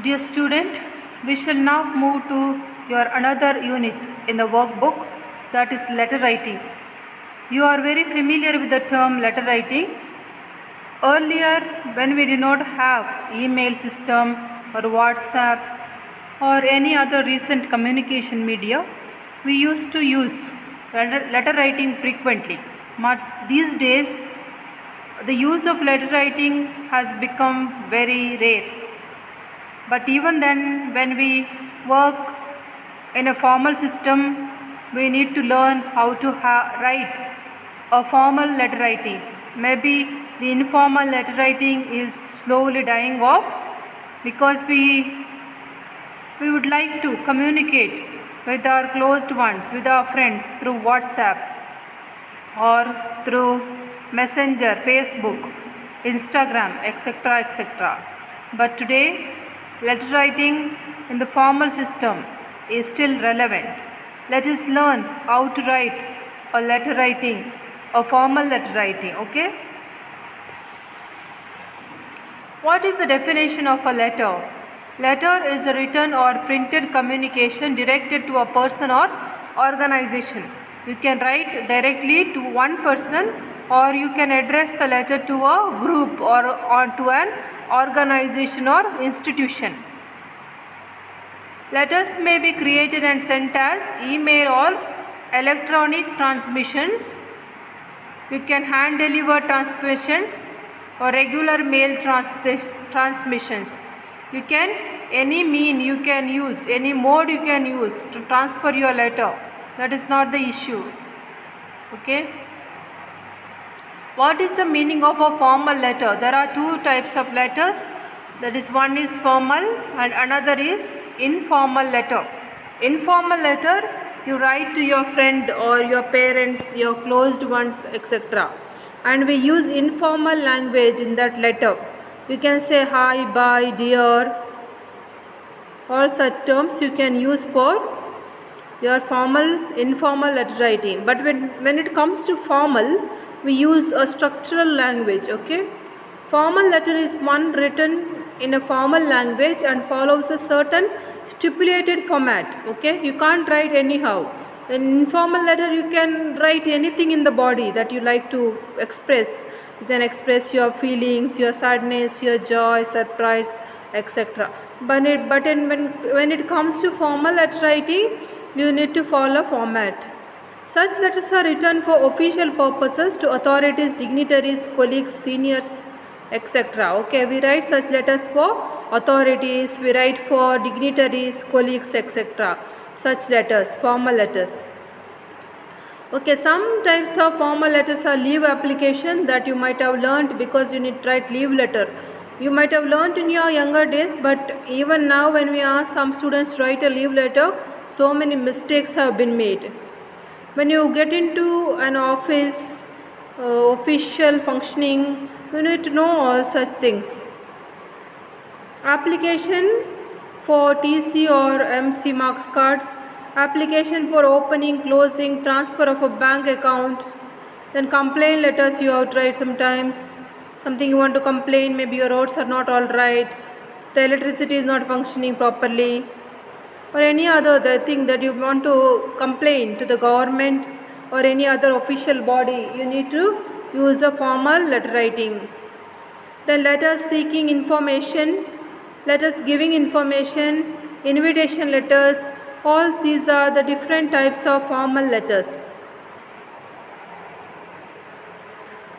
Dear student, we shall now move to your another unit in the workbook, that is letter writing. You are very familiar with the term letter writing. Earlier, when we did not have email system or WhatsApp or any other recent communication media, we used to use letter writing frequently. But these days, the use of letter writing has become very rare. But even then, when we work in a formal system, we need to learn how to write a formal letter writing. Maybe the informal letter writing is slowly dying off because we would like to communicate with our closed ones, with our friends through WhatsApp or through Messenger, Facebook, Instagram, etc. etc. But today, letter writing in the formal system is still relevant. Let us learn how to write a letter writing, a formal letter writing, okay? What is the definition of a letter? Letter is a written or printed communication directed to a person or organization. You can write directly to one person, or you can address the letter to a group or to an organization or institution. Letters may be created and sent as email or electronic transmissions. You can hand deliver transmissions or regular mail transmissions. You can any mean you can use, any mode you can use to transfer your letter. That is not the issue. Okay. What is the meaning of a formal letter? There are two types of letters. That is, one is formal and another is informal letter. Informal letter you write to your friend or your parents, your closed ones, etc. And we use informal language in that letter. You can say hi, bye, dear. All such terms you can use for your formal, informal letter writing. But when it comes to formal, we use a structural language, okay? Formal letter is one written in a formal language and follows a certain stipulated format, okay? You can't write anyhow. In informal letter, you can write anything in the body that you like to express. You can express your feelings, your sadness, your joy, surprise, etc. When it comes to formal letter writing, you need to follow format. Such letters are written for official purposes to authorities, dignitaries, colleagues, seniors, etc. Okay, we write such letters for authorities, we write for dignitaries, colleagues, etc. Such letters, formal letters. Okay, some types of formal letters are leave application that you might have learnt because you need to write leave letter. You might have learnt in your younger days, but even now when we ask some students to write a leave letter, so many mistakes have been made. When you get into an office, official functioning, you need to know all such things. Application for TC or MC marks card, application for opening, closing, transfer of a bank account, then complaint letters you have to write sometimes. Something you want to complain, maybe your roads are not all right, the electricity is not functioning properly, or any other thing that you want to complain to the government or any other official body, you need to use a formal letter writing. Then letters seeking information, letters giving information, invitation letters, all these are the different types of formal letters.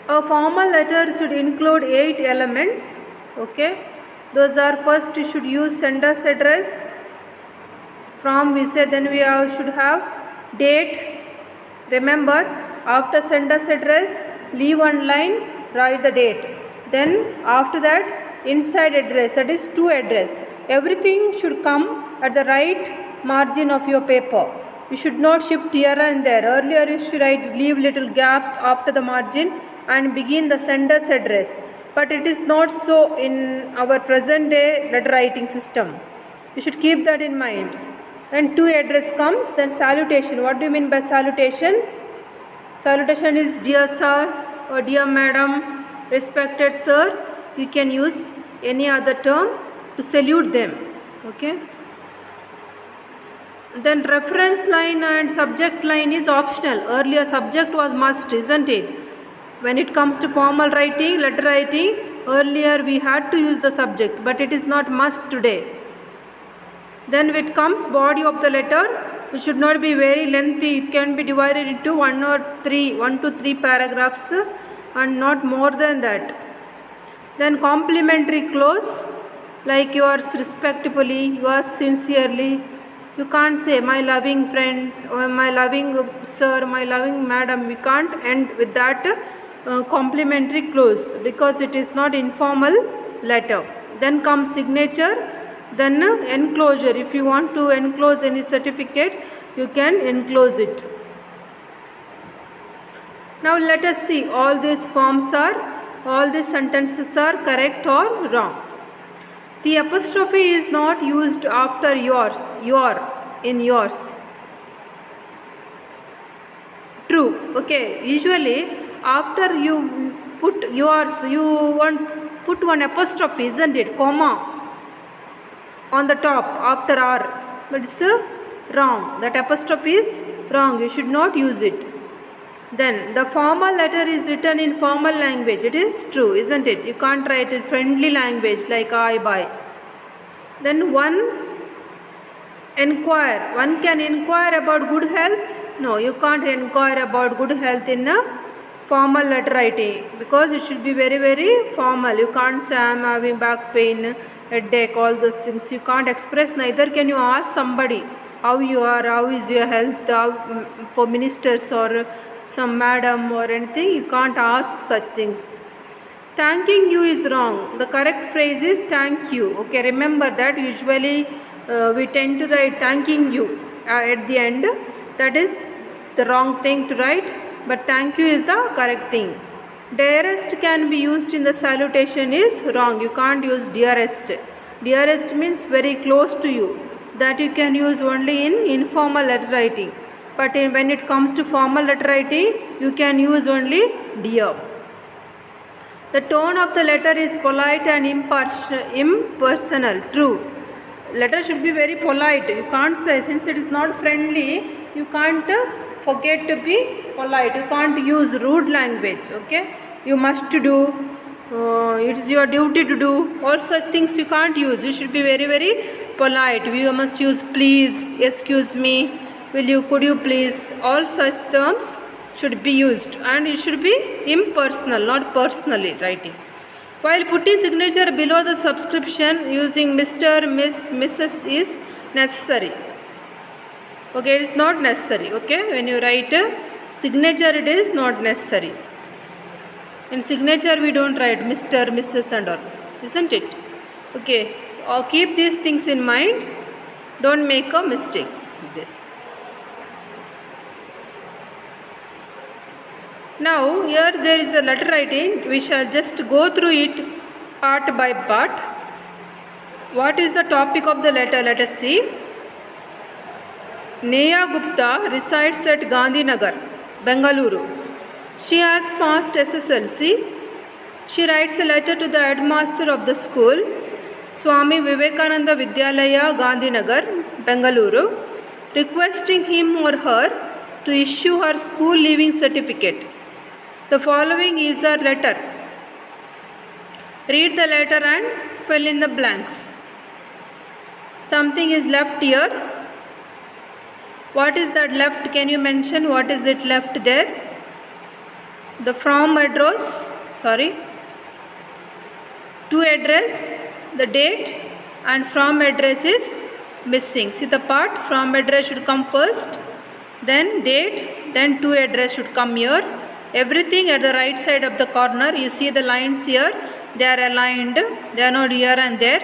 A formal letter should include 8 elements, okay? Those are, first you should use sender's address, from we say, then we should have date. Remember, after sender's address, leave one line, write the date. Then after that, inside address, that is to address. Everything should come at the right margin of your paper. You should not shift here and there. Earlier you should leave little gap after the margin and begin the sender's address. But it is not so in our present day letter writing system. You should keep that in mind. When to address comes, then salutation. What do you mean by salutation? Salutation is dear sir or dear madam, respected sir. You can use any other term. to salute them. Okay. Then reference line and subject line is optional. Earlier subject was must, isn't it? When it comes to formal writing, letter writing, earlier we had to use the subject, but it is not must today. Then when it comes body of the letter, it should not be very lengthy. It can be divided into 1 to 3 paragraphs and not more than that. Then complimentary clause, like yours respectfully, yours sincerely. You can't say my loving friend or my loving sir, my loving madam. We can't end with that complimentary clause because it is not informal letter. Then comes signature, then enclosure. If you want to enclose any certificate, you can enclose it. Now let us see all these sentences are correct or wrong. The apostrophe is not used after yours, your, in yours. True. Okay. Usually after you put yours, you want put one apostrophe, isn't it? Comma on the top after R. But it's wrong. That apostrophe is wrong. You should not use it. Then the formal letter is written in formal language. It is true, isn't it? You can't write in friendly language like I, by. Then one inquire. One can inquire about good health. No, you can't inquire about good health in a formal letter writing because it should be very, very formal. You can't say I am having back pain, headache, all those things. You can't express. Neither can you ask somebody how you are, how is your health, for ministers or some madam or anything. You can't ask such things. Thanking you is wrong. The correct phrase is thank you. Okay, remember that. Usually we tend to write thanking you at the end. That is the wrong thing to write, but thank you is the correct thing. Dearest can be used in the salutation is wrong. You can't use dearest. Dearest means very close to you. That you can use only in informal letter writing. But when it comes to formal letter writing, you can use only dear. The tone of the letter is polite and impersonal. True. Letter should be very polite. You can't say, since it is not friendly, you can't forget to be polite. You can't use rude language. Okay. You must do. It is your duty to do. All such things you can't use. You should be very, very polite. You must use please, excuse me, will you, could you please. All such terms should be used, and it should be impersonal, not personally writing. While putting signature below the subscription using Mr., Miss, Mrs. is necessary. Okay, it is not necessary. Okay, when you write a signature, it is not necessary. In signature, we don't write Mr., Mrs. and all, isn't it? Okay, keep these things in mind. Don't make a mistake with this. Now here there is a letter writing. We shall just go through it part by part. What is the topic of the letter? Let us see. Neha Gupta resides at Gandhinagar, Bengaluru. She has passed SSLC. She writes a letter to the headmaster of the school, Swami Vivekananda Vidyalaya, Gandhinagar, Bengaluru, requesting him or her to issue her school leaving certificate. The following is her letter. Read the letter and fill in the blanks. Something is left here. What is that left? Can you mention what is it left there? The from address, to address, the date, and from address is missing. See the part, from address should come first, then date, then to address should come here. Everything at the right side of the corner. You see the lines here, they are aligned, they are not here and there.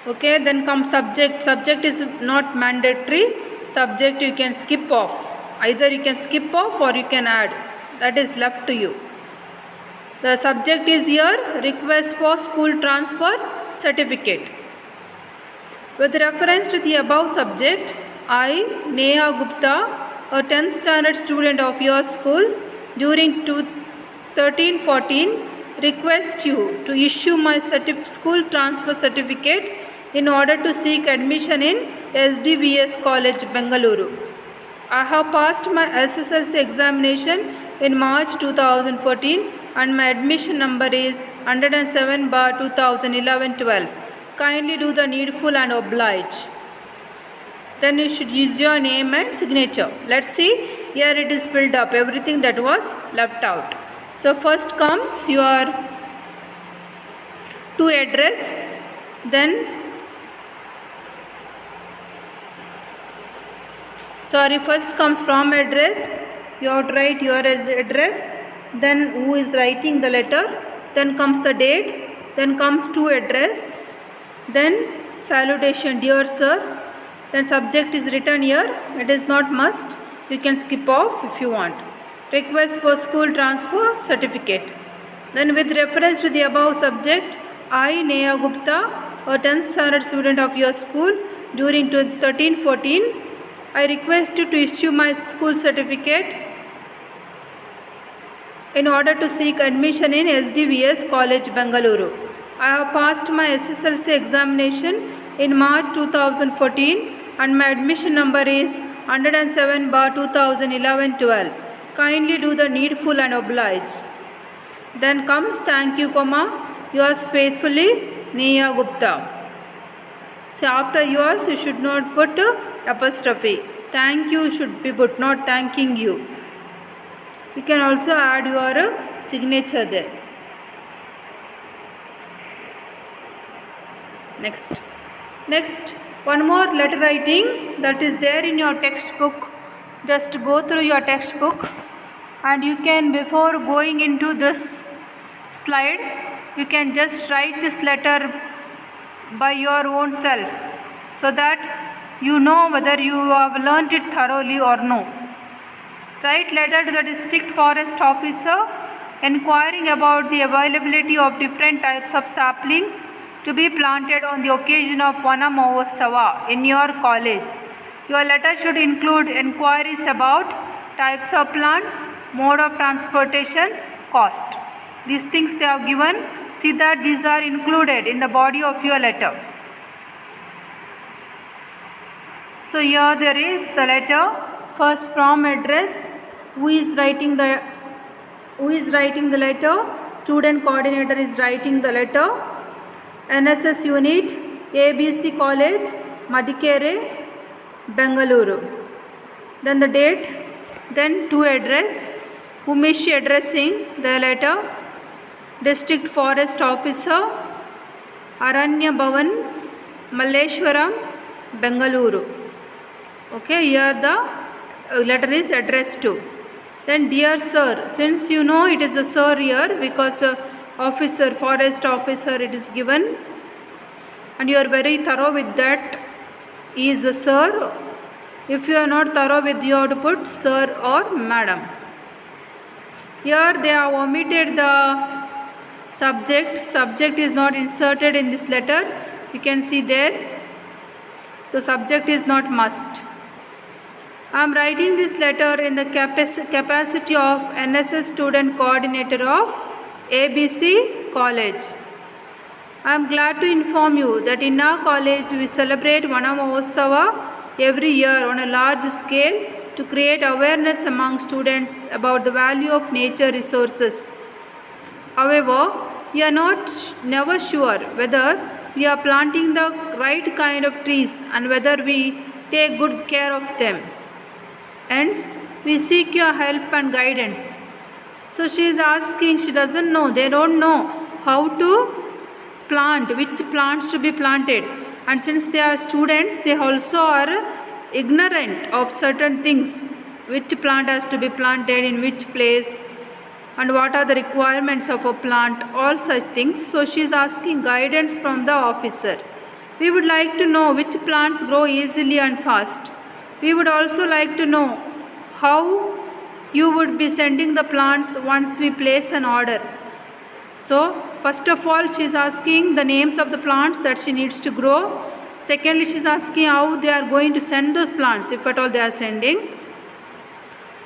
Okay, then comes subject. Subject is not mandatory. Subject you can skip off. Either you can skip off or you can add. That is left to you. The subject is here, request for school transfer certificate. With reference to the above subject, I, Neha Gupta, a 10th standard student of your school, during 13-14 request you to issue my school transfer certificate in order to seek admission in SDVS College, Bengaluru. I have passed my SSLC examination in March 2014 and my admission number is 107/2011-12. Kindly do the needful and oblige. Then you should use your name and signature. Let's see, here it is filled up, everything that was left out. So first comes your to address, then first comes from address, you have to write your address, then who is writing the letter, then comes the date, then comes to address, then salutation, dear sir, then subject is written here, it is not must, you can skip off if you want. Request for school transfer certificate. Then with reference to the above subject, I, Neha Gupta, a 10th standard student of your school during 13-14, I request you to issue my school certificate in order to seek admission in SDVS College, Bengaluru. I have passed my SSLC examination in March 2014 and my admission number is 107/2011-12. Kindly do the needful and oblige. Then comes thank you, yours faithfully, Neha Gupta. So after yours you should not put apostrophe. Thank you should be put, not thanking you. You can also add your signature there. Next, one more letter writing that is there in your textbook. Just go through your textbook and you can, before going into this slide, you can just write this letter by your own self so that you know whether you have learnt it thoroughly or no. Write letter to the district forest officer inquiring about the availability of different types of saplings to be planted on the occasion of Vana Mahotsava in your college. Your letter should include inquiries about types of plants, mode of transportation, cost. These things they have given. See that these are included in the body of your letter. So here there is the letter. First from address. Who is writing the letter? Student coordinator is writing the letter. NSS unit, ABC College, Madikere, Bengaluru. Then the date. Then to address. Whom is she addressing the letter? District Forest Officer, Aranya Bhavan, Malleshwaram, Bengaluru. Okay, here the letter is addressed to. Then dear sir, since you know it is a sir here because officer, forest officer it is given and you are very thorough with that, he is a sir. If you are not thorough with, you have to put sir or madam. Here they have omitted the subject is not inserted in this letter, you can see there. So subject is not must. I am writing this letter in the capacity of NSS student coordinator of ABC College. I am glad to inform you that in our college we celebrate Vana Mahotsava every year on a large scale to create awareness among students about the value of nature resources. However, we are never sure whether we are planting the right kind of trees and whether we take good care of them. Hence, we seek your help and guidance. So she is asking, she doesn't know, they don't know how to plant, which plants to be planted. And since they are students, they also are ignorant of certain things, which plant has to be planted in which place and what are the requirements of a plant, all such things. So she is asking guidance from the officer. We would like to know which plants grow easily and fast. We would also like to know how you would be sending the plants once we place an order. So first of all she is asking the names of the plants that she needs to grow. Secondly, she is asking how they are going to send those plants, if at all they are sending.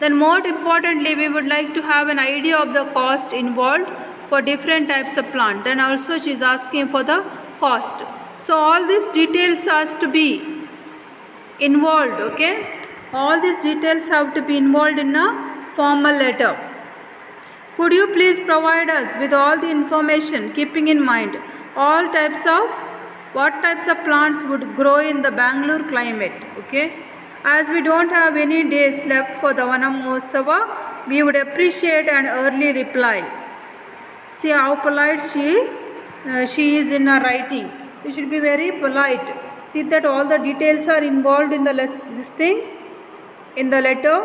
Then more importantly, we would like to have an idea of the cost involved for different types of plant. Then also she is asking for the cost. So all these details has to be involved, okay? All these details have to be involved in a formal letter. Could you please provide us with all the information, keeping in mind what types of plants would grow in the Bangalore climate, okay? As we don't have any days left for the Vana Mahotsava, we would appreciate an early reply. See how polite she is in her writing. You should be very polite. See that all the details are involved in in the letter.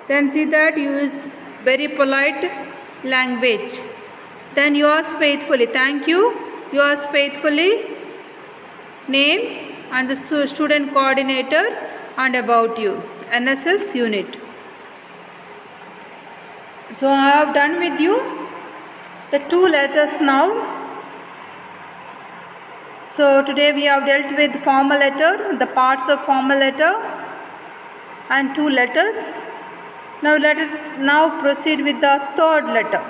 Then see that you use very polite language. Then yours faithfully. Thank you. Yours faithfully. Name and the student coordinator and about you. NSS unit. So I have done with you the 2 letters now. So today we have dealt with formal letter, the parts of formal letter and 2 letters. Now let us now proceed with the 3rd letter.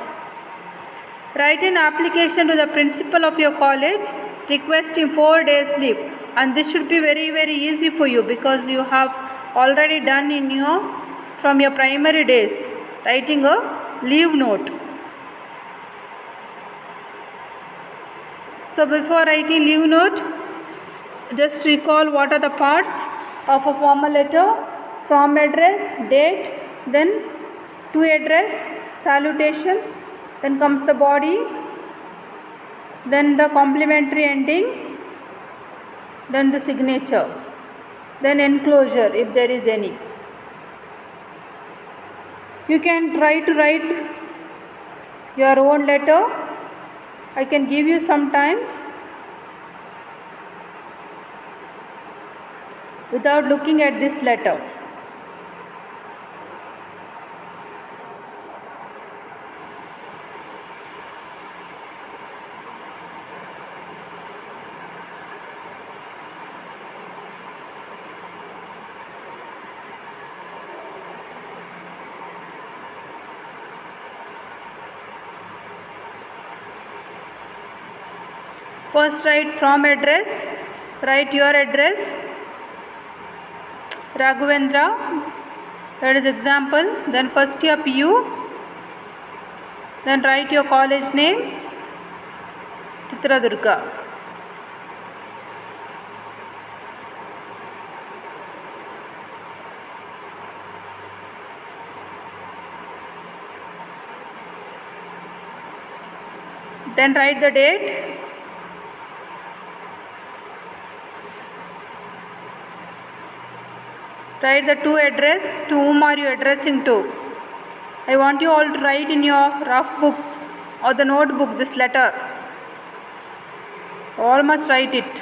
Write an application to the principal of your college requesting 4 days leave, and this should be very easy for you because you have already done from your primary days writing a leave note. So before writing leave note, just recall what are the parts of a formal letter: from address, date, then to address, salutation, then comes the body, then the complimentary ending, then the signature, then enclosure if there is any. You can try to write your own letter. I can give you some time without looking at this letter. First write from address, write your address, Raghavendra, that is example, then first year PU, then write your college name, Chitradurga. Then write the date. Write the to address, to whom are you addressing to. I want you all to write in your rough book or the notebook this letter. All must write it.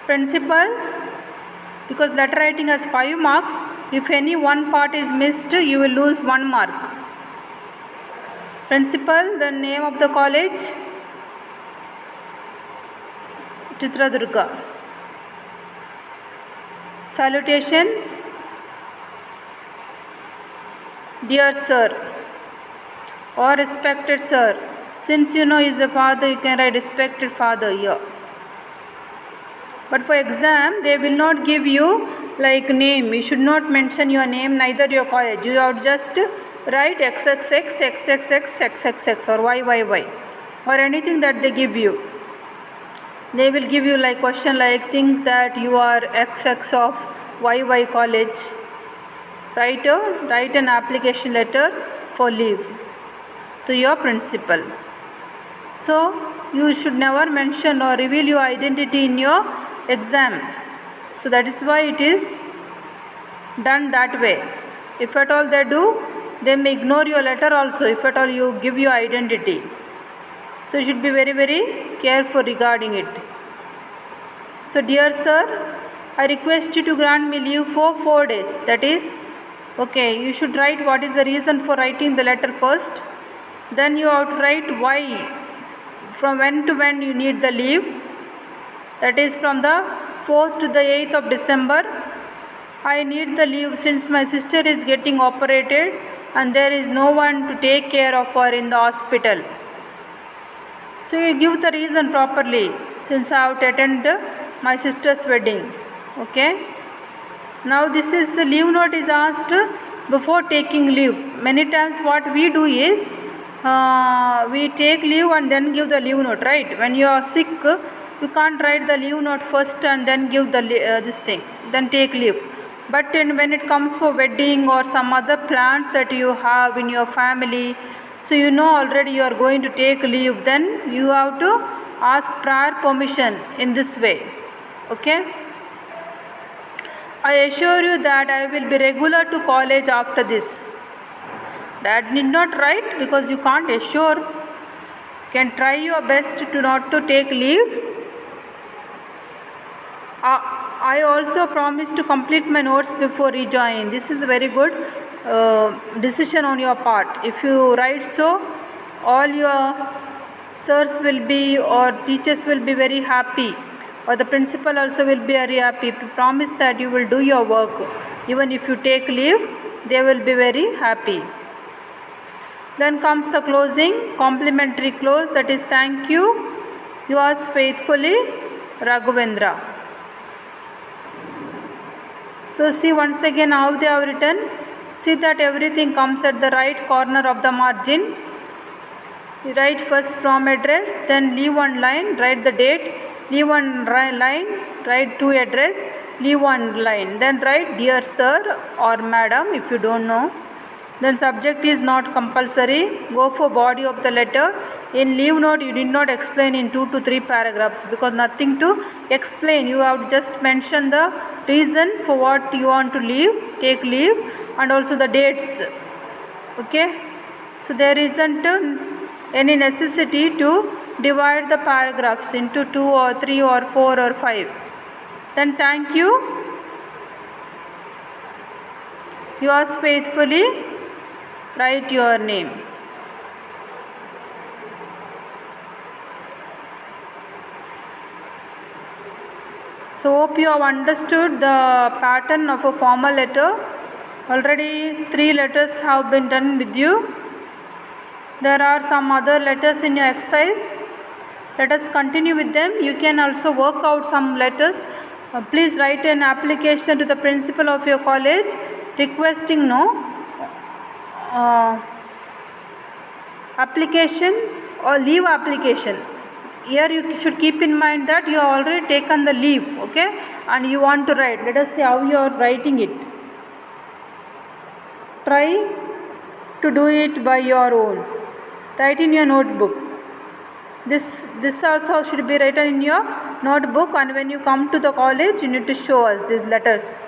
Principal, because letter writing has 5 marks. If any one part is missed, you will lose 1 mark. Principal, the name of the college, Chitradurga. Salutation, dear sir or respected sir. Since you know he is a father, you can write respected father here. But for exam, they will not give you like name. You should not mention your name, neither your college. You have just write XXX, XXX, XXX or YYY or anything that they give you. They will give you like question like think that you are XX of YY college. Write an application letter for leave to your principal. So you should never mention or reveal your identity in your exams. So that is why it is done that way. If at all they do, they may ignore your letter also if at all you give your identity. So you should be very careful regarding it. So dear sir, I request you to grant me leave for 4 days. That is, okay, you should write what is the reason for writing the letter first. Then you have to write why, from when to when you need the leave. That is from the 4th to the 8th of December. I need the leave since my sister is getting operated and there is no one to take care of her in the hospital. So you give the reason properly, since I have to attend my sister's wedding. Okay. Now this is the leave note is asked before taking leave. Many times what we do is we take leave and then give the leave note, right? When you are sick, you can't write the leave note first and then give the this thing, then take leave. But when it comes for wedding or some other plans that you have in your family, so you know already you are going to take leave, then you have to ask prior permission in this way. Okay. I assure you that I will be regular to college after this. That need not write, because you can't assure. You can try your best to not to take leave. I also promise to complete my notes before rejoining. This is a very good decision on your part. If you write so, all your sirs will be or teachers will be very happy, or the principal also will be very happy. If you promise that you will do your work, even if you take leave, they will be very happy. Then comes the closing, complimentary close, that is thank you. Yours faithfully, Raghavendra. So see once again how they have written. See that everything comes at the right corner of the margin. You write first from address, then leave one line, write the date, leave one line, write to address, leave one line, then write dear sir or madam if you don't know. Then subject is not compulsory. Go for body of the letter. In leave note you did not explain in 2 to 3 paragraphs, because nothing to explain. You have just mentioned the reason for what you want to leave, take leave, and also the dates. Okay. So there isn't any necessity to divide the paragraphs into 2 or 3 or 4 or 5. Then thank you. Yours faithfully, write your name. So hope you have understood the pattern of a formal letter. Already 3 letters have been done with you. There are some other letters in your exercise. Let us continue with them. You can also work out some letters. Please write an application to the principal of your college requesting application or leave application. Here you should keep in mind that you have already taken the leave, okay, and you want to write. Let us see how you are writing it. Try to do it by your own. Write in your notebook. This also should be written in your notebook, and when you come to the college you need to show us these letters.